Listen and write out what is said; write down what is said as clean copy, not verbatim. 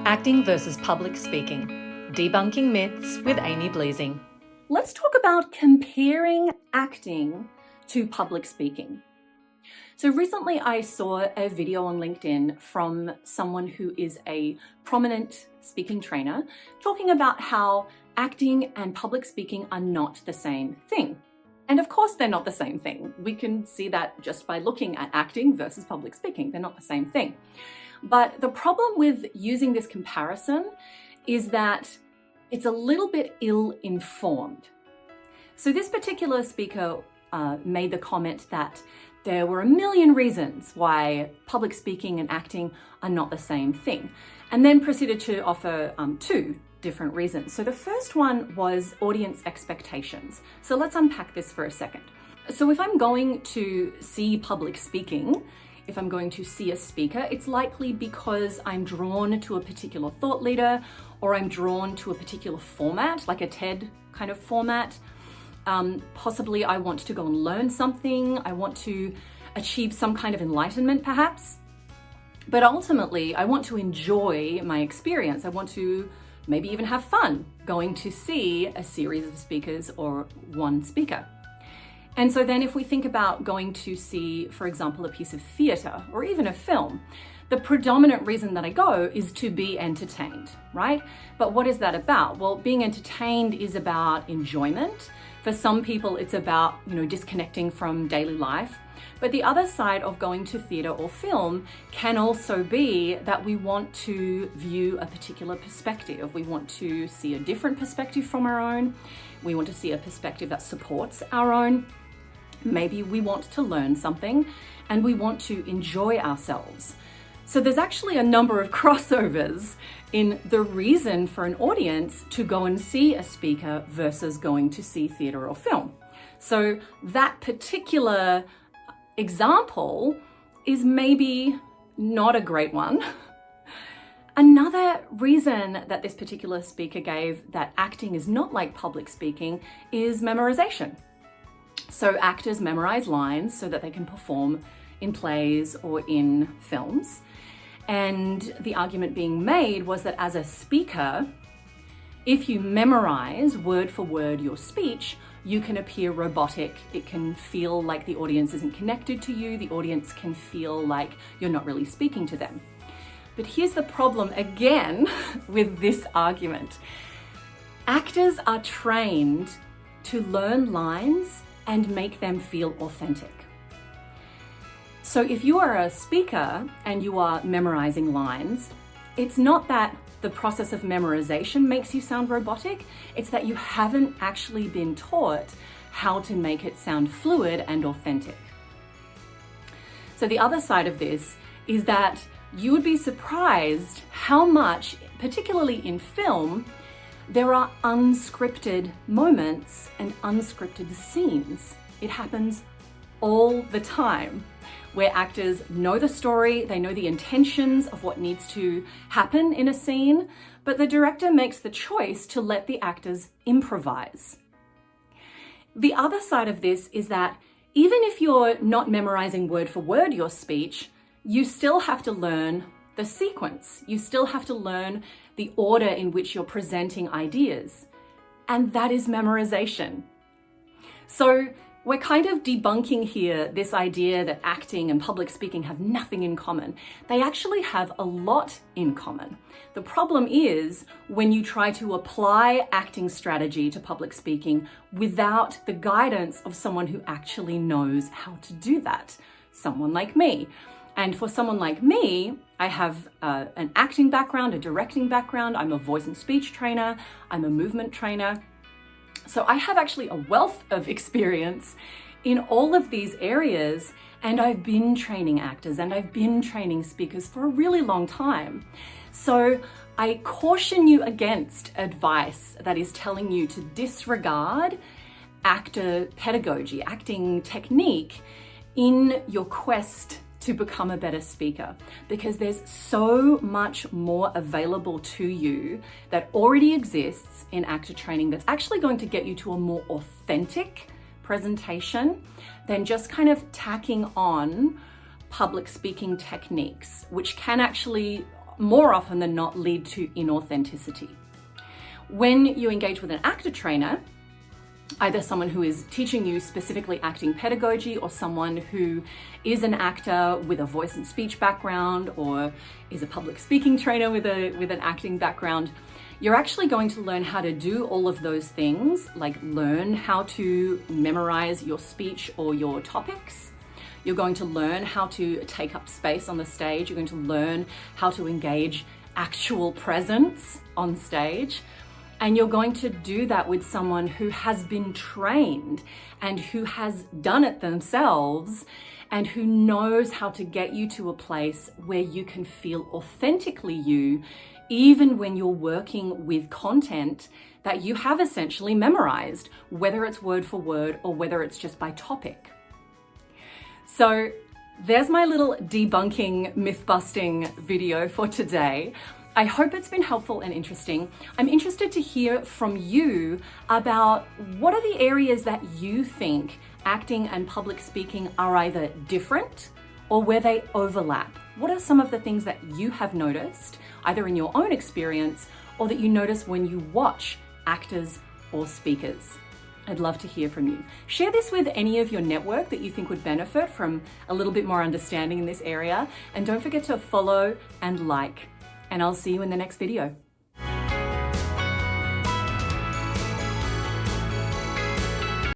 Acting versus public speaking. Debunking myths with Amy Bleasing. Let's talk about comparing acting to public speaking. So recently I saw a video on LinkedIn from someone who is a prominent speaking trainer talking about how acting and public speaking are not the same thing. And of course they're not the same thing. We can see that just by looking at acting versus public speaking. They're not the same thing. But the problem with using this comparison is that it's a little bit ill-informed. So this particular speaker made the comment that there were a million reasons why public speaking and acting are not the same thing, and then proceeded to offer two different reasons. So the first one was audience expectations. So let's unpack this for a second. So if I'm going to see public speaking, if I'm going to see a speaker, it's likely because I'm drawn to a particular thought leader, or I'm drawn to a particular format, like a TED kind of format. Possibly I want to go and learn something. I want to achieve some kind of enlightenment perhaps. But ultimately, I want to enjoy my experience. I want to maybe even have fun going to see a series of speakers or one speaker. And so then if we think about going to see, for example, a piece of theatre or even a film, the predominant reason that I go is to be entertained, right? But what is that about? Well, being entertained is about enjoyment. For some people, it's about, disconnecting from daily life. But the other side of going to theatre or film can also be that we want to view a particular perspective. We want to see a different perspective from our own. We want to see a perspective that supports our own. Maybe we want to learn something and we want to enjoy ourselves. So there's actually a number of crossovers in the reason for an audience to go and see a speaker versus going to see theatre or film. So that particular example is maybe not a great one. Another reason that this particular speaker gave that acting is not like public speaking is memorization. So actors memorize lines so that they can perform in plays or in films. And the argument being made was that as a speaker, if you memorize word for word your speech, you can appear robotic. It can feel like the audience isn't connected to you. The audience can feel like you're not really speaking to them. But here's the problem again with this argument. Actors are trained to learn lines and make them feel authentic. So if you are a speaker and you are memorizing lines, it's not that the process of memorization makes you sound robotic, it's that you haven't actually been taught how to make it sound fluid and authentic. So the other side of this is that you would be surprised how much, particularly in film, there are unscripted moments and unscripted scenes. It happens all the time, where actors know the story, they know the intentions of what needs to happen in a scene, but the director makes the choice to let the actors improvise. The other side of this is that even if you're not memorizing word for word your speech, you still have to learn the sequence. You still have to learn the order in which you're presenting ideas. And that is memorization. So we're kind of debunking here this idea that acting and public speaking have nothing in common. They actually have a lot in common. The problem is when you try to apply acting strategy to public speaking without the guidance of someone who actually knows how to do that, someone like me. And for someone like me, I have an acting background, a directing background. I'm a voice and speech trainer. I'm a movement trainer. So I have actually a wealth of experience in all of these areas, and I've been training actors and I've been training speakers for a really long time. So I caution you against advice that is telling you to disregard actor pedagogy, acting technique in your quest to become a better speaker, because there's so much more available to you that already exists in actor training that's actually going to get you to a more authentic presentation than just kind of tacking on public speaking techniques, which can actually more often than not lead to inauthenticity. When you engage with an actor trainer, either someone who is teaching you specifically acting pedagogy or someone who is an actor with a voice and speech background or is a public speaking trainer with an acting background, you're actually going to learn how to do all of those things, like learn how to memorize your speech or your topics. You're going to learn how to take up space on the stage. You're going to learn how to engage actual presence on stage. And you're going to do that with someone who has been trained and who has done it themselves and who knows how to get you to a place where you can feel authentically you, even when you're working with content that you have essentially memorized, whether it's word for word or whether it's just by topic. So there's my little debunking, myth-busting video for today. I hope it's been helpful and interesting. I'm interested to hear from you about what are the areas that you think acting and public speaking are either different or where they overlap. What are some of the things that you have noticed, either in your own experience or that you notice when you watch actors or speakers? I'd love to hear from you. Share this with any of your network that you think would benefit from a little bit more understanding in this area. And don't forget to follow and like. And I'll see you in the next video.